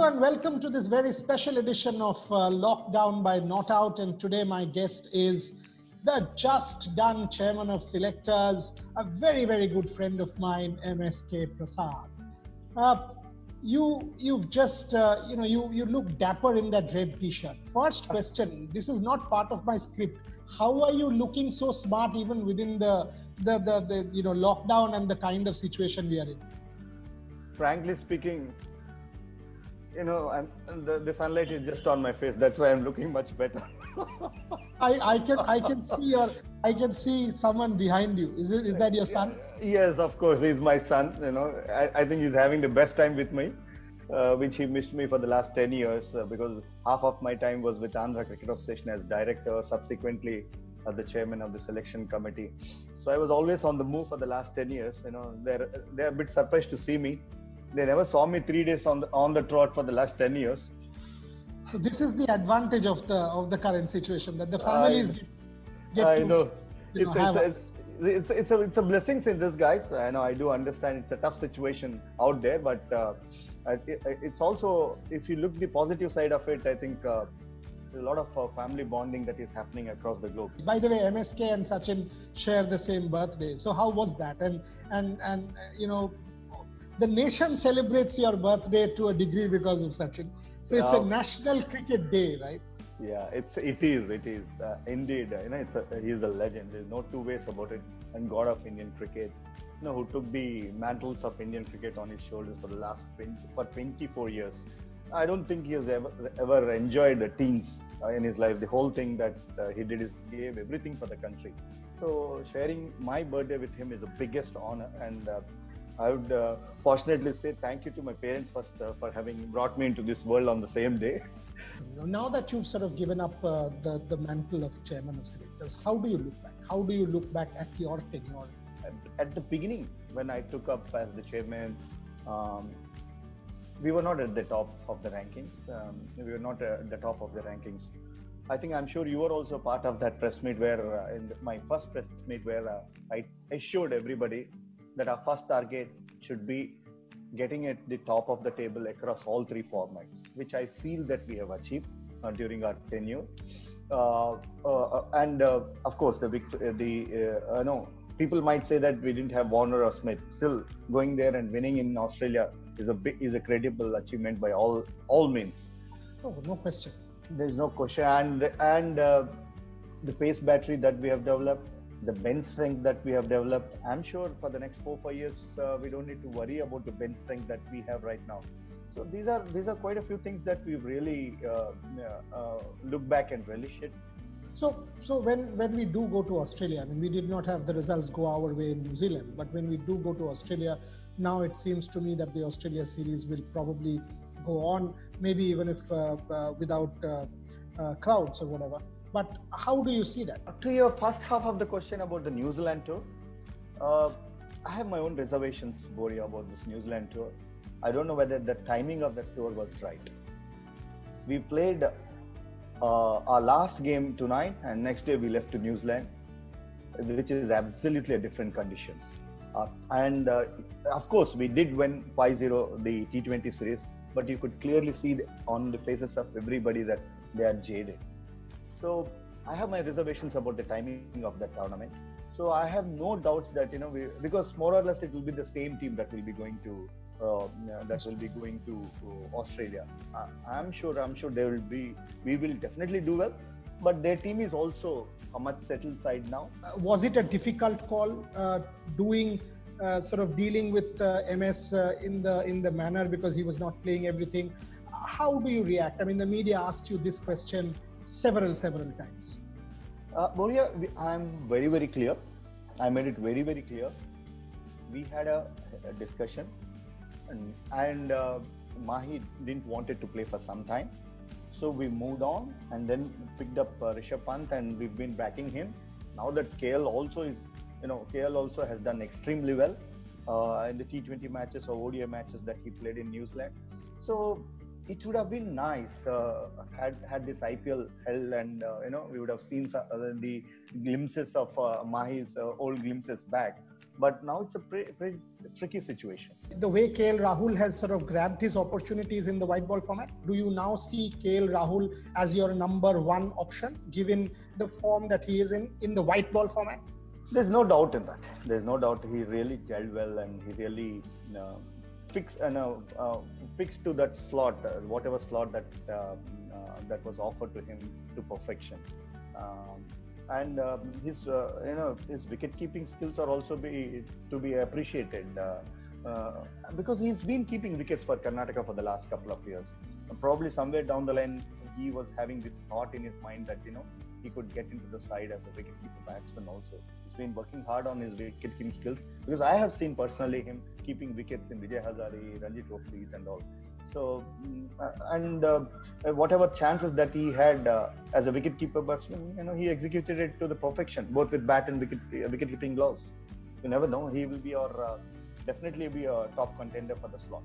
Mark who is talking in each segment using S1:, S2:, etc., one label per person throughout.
S1: and welcome to this very special edition of Lockdown by Not Out. And today my guest is the just done chairman of selectors, a very, very good friend of mine, MSK Prasad. You've just, you look dapper in that red t-shirt. First question, this is not part of my script. How are you looking so smart even within the lockdown and the kind of situation we are in?
S2: Frankly speaking, the sunlight is just on my face. That's why I'm looking much better.
S1: I can see someone behind you. Is that your son?
S2: Yes, of course, he's my son. I think he's having the best time with me, which he missed me for the last 10 years because half of my time was with Andhra Cricket Association as director, subsequently as the chairman of the selection committee. So I was always on the move for the last 10 years. They're a bit surprised to see me. They never saw me 3 days on the trot for the last 10 years.
S1: So this is the advantage of the current situation, that the families
S2: it's a blessing in disguise. I do understand it's a tough situation out there, but it's also, if you look the positive side of it, I think there's a lot of family bonding that is happening across the globe.
S1: By the way, MSK and Sachin share the same birthday. So how was that? And the nation celebrates your birthday to a degree because of Sachin. So it's a national cricket day, right?
S2: Yeah, it is indeed. He's a legend. There's no two ways about it. And god of Indian cricket, who took the mantles of Indian cricket on his shoulders for the last 24 years. I don't think he has ever enjoyed the teens in his life. The whole thing that he did is gave everything for the country. So sharing my birthday with him is the biggest honor, and I would fortunately say thank you to my parents first for having brought me into this world on the same day.
S1: Now that you've sort of given up the mantle of chairman of selectors, how do you look back? How do you look back at your tenure?
S2: At the beginning, when I took up as the chairman, we were not at the top of the rankings. We were not at the top of the rankings. I'm sure you were also part of that press meet where, in my first press meet, where I assured everybody that our first target should be getting at the top of the table across all three formats, which I feel that we have achieved during our tenure. And of course, people might say that we didn't have Warner or Smith. Still, going there and winning in Australia is a credible achievement by all means.
S1: Oh, no question.
S2: There's no question, and the pace battery that we have developed, the bench strength that we have developed. I'm sure for the next 4-5 years, we don't need to worry about the bench strength that we have right now. So these are quite a few things that we've really look back and relish it.
S1: So when we do go to Australia, we did not have the results go our way in New Zealand, but when we do go to Australia, now it seems to me that the Australia series will probably go on, maybe even if without crowds or whatever. But how do you see that?
S2: To your first half of the question about the New Zealand tour, I have my own reservations, Boria, about this New Zealand tour. I don't know whether the timing of that tour was right. We played our last game tonight, and next day we left to New Zealand, which is absolutely a different conditions. And of course, we did win 5-0 the T20 series, but you could clearly see on the faces of everybody that they are jaded. So I have my reservations about the timing of that tournament. So I have no doubts that because more or less it will be the same team that will be going to Australia. I'm sure we will definitely do well, but their team is also a much settled side now.
S1: Was it a difficult call dealing with MS in the manner because he was not playing everything? How do you react? The media asked you this question several times.
S2: Boria, I'm very, very clear. I made it very, very clear. We had a discussion, and Mahi didn't wanted to play for some time, so we moved on and then picked up Rishabh Pant, and we've been backing him. Now that KL also has done extremely well in the T20 matches or ODI matches that he played in New Zealand. So it would have been nice had this IPL held, and we would have seen the glimpses of Mahi's old glimpses back. But now it's a pretty tricky situation.
S1: The way KL Rahul has sort of grabbed his opportunities in the white ball format, do you now see KL Rahul as your number one option, given the form that he is in the white ball format?
S2: There's no doubt in that. There's no doubt he really gelled well, and he really fixed to that slot, whatever slot that was offered to him to perfection. And his wicket keeping skills are also to be appreciated because he's been keeping wickets for Karnataka for the last couple of years. Probably somewhere down the line he was having this thought in his mind that he could get into the side as a wicket-keeper batsman also. He's been working hard on his wicket-keeping skills, because I have seen personally him keeping wickets in Vijay Hazare, Ranji trophies and all. So, whatever chances that he had as a wicket-keeper batsman, he executed it to the perfection, both with bat and wicket-keeping gloves. You never know. He will be definitely be a top contender for the slot.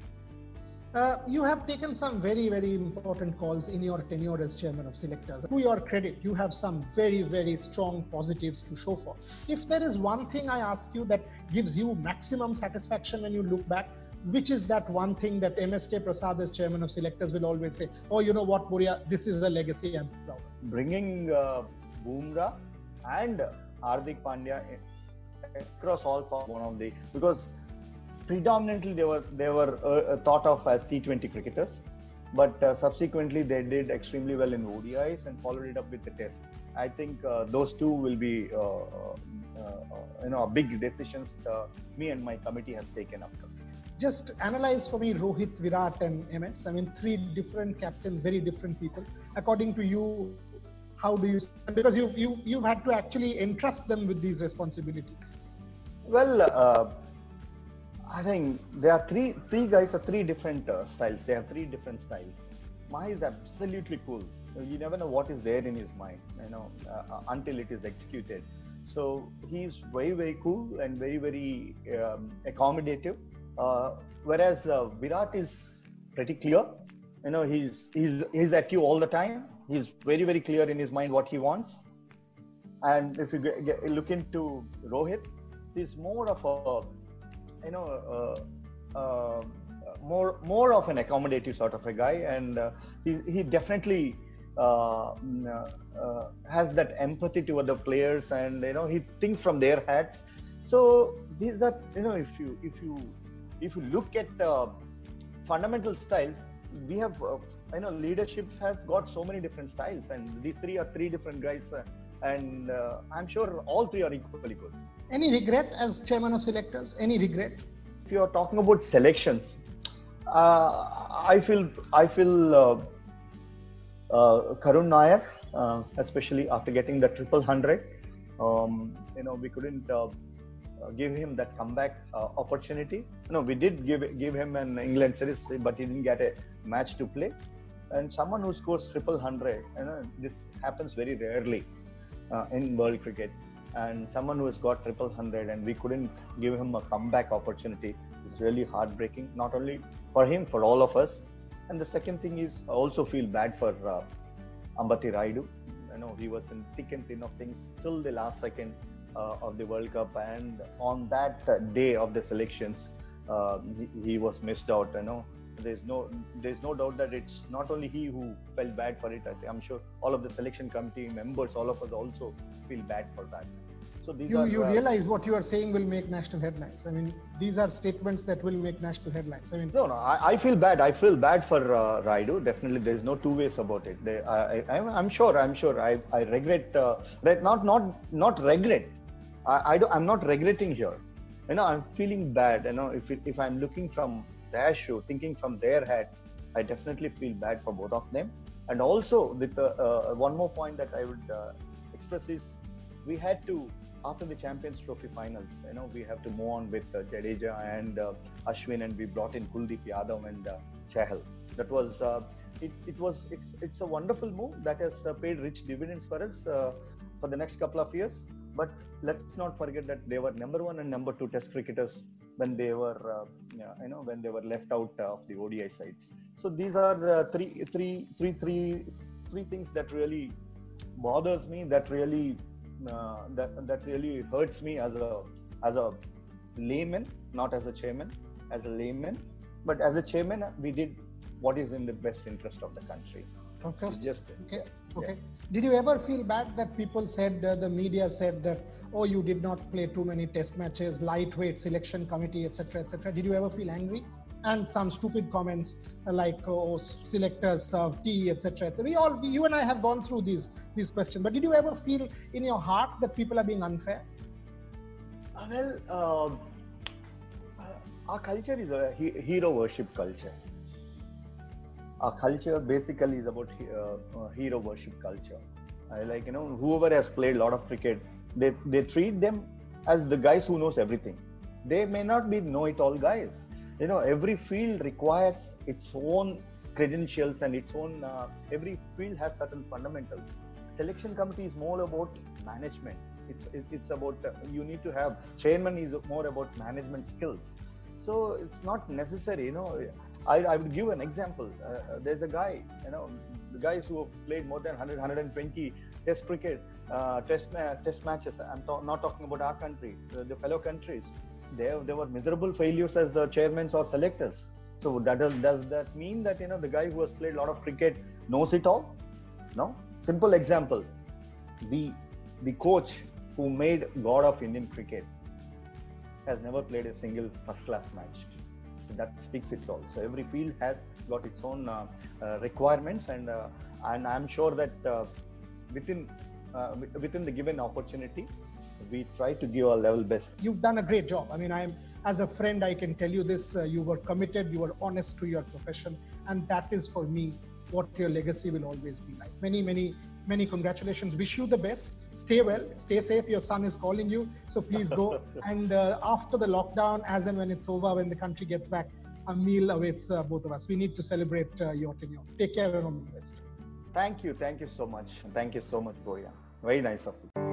S1: You have taken some very, very important calls in your tenure as chairman of selectors. To your credit, you have some very, very strong positives to show for. If there is one thing I ask you that gives you maximum satisfaction when you look back, which is that one thing that MSK Prasad as chairman of selectors will always say, oh, you know what, Boria, this is a legacy I'm proud of.
S2: Bringing Bumrah and Hardik Pandya across all because predominantly they were thought of as T20 cricketers, but subsequently they did extremely well in ODIs and followed it up with the Test. I think those two will be big decisions me and my committee has taken up.
S1: Just analyze for me Rohit, Virat and MS. I mean, three different captains, very different people. According to you, how do you? Because you've had to actually entrust them with these responsibilities.
S2: Well, I think there are three guys of three different styles. They have three different styles. Mahi is absolutely cool. You never know what is there in his mind, until it is executed. So he's very, very cool and very, very accommodative. Whereas Virat is pretty clear. He's at you all the time. He's very, very clear in his mind what he wants. And if you look into Rohit, he's more of more of an accommodative sort of a guy, and he definitely has that empathy toward the players, and he thinks from their hats. So these are if you look at fundamental styles, we have leadership has got so many different styles, and these three are three different guys, and I'm sure all three are equally good.
S1: Any regret as chairman of selectors? Any regret?
S2: If you are talking about selections, I feel Karun Nair, especially after getting the 100, we couldn't give him that comeback opportunity. We did give him an England series, but he didn't get a match to play. And someone who scores 100, this happens very rarely in world cricket. And someone who has got 100 and we couldn't give him a comeback opportunity is really heartbreaking, not only for him, for all of us. And the second thing is, I also feel bad for Ambati Rayudu. He was in thick and thin of things till the last second of the World Cup, and on that day of the selections, he was missed out. There's no doubt that it's not only he who felt bad for it. I'm sure all of the selection committee members, all of us also feel bad for that. So
S1: you realize what you are saying will make national headlines. I mean, these are statements that will make national headlines. I mean,
S2: no, I feel bad. I feel bad for Rayudu. Definitely, there's no two ways about it. I'm sure. I regret. Not regret. I'm not regretting here. I'm feeling bad. If I'm looking from their shoe, thinking from their head, I definitely feel bad for both of them. And also, with one more point that I would express is, we had to, after the Champions Trophy finals, we have to move on with Jadeja and Ashwin, and we brought in Kuldeep Yadav and Chahal. That was it's a wonderful move that has paid rich dividends for us for the next couple of years. But let's not forget that they were number 1 and number 2 Test cricketers when they were when they were left out of the ODI sides. So these are the three things that really bothers me, that really that really hurts me as a layman, not as a chairman, as a layman. But as a chairman, we did what is in the best interest of the country.
S1: Okay.
S2: Yeah.
S1: Okay. Did you ever feel bad that people said, the media said that, oh, you did not play too many test matches, lightweight selection committee, etc., etc.? Did you ever feel angry? And some stupid comments like, oh, selectors serve tea, etc., etc. You and I have gone through these questions. But did you ever feel in your heart that people are being unfair?
S2: Well, our culture is a hero worship culture. Our culture basically is about hero worship culture. Whoever has played a lot of cricket, they treat them as the guys who knows everything. They may not be know-it-all guys. Every field requires its own credentials and its own. Every field has certain fundamentals. Selection committee is more about management. It's about you need to have. Chairman is more about management skills. So it's not necessary. I would give an example. There's a guy, the guys who have played more than 100, 120 test cricket, test matches. I'm not talking about our country, the fellow countries. They were miserable failures as the chairmen or selectors. So does that mean that the guy who has played a lot of cricket knows it all? No. Simple example. The coach who made God of Indian cricket has never played a single first-class match. That speaks it all. So every field has got its own requirements, and I'm sure that within the given opportunity, we try to give our level best.
S1: You've done a great job. I mean, as a friend, I can tell you this: you were committed, you were honest to your profession, and that is for me what your legacy will always be like. Many congratulations. Wish you the best. Stay well, stay safe. Your son is calling you, so please go. And after the lockdown, as and when it's over, when the country gets back, a meal awaits both of us. We need to celebrate your tenure. Take care and all the best.
S2: Thank you so much. Thank you so much, Boria. Very nice of you.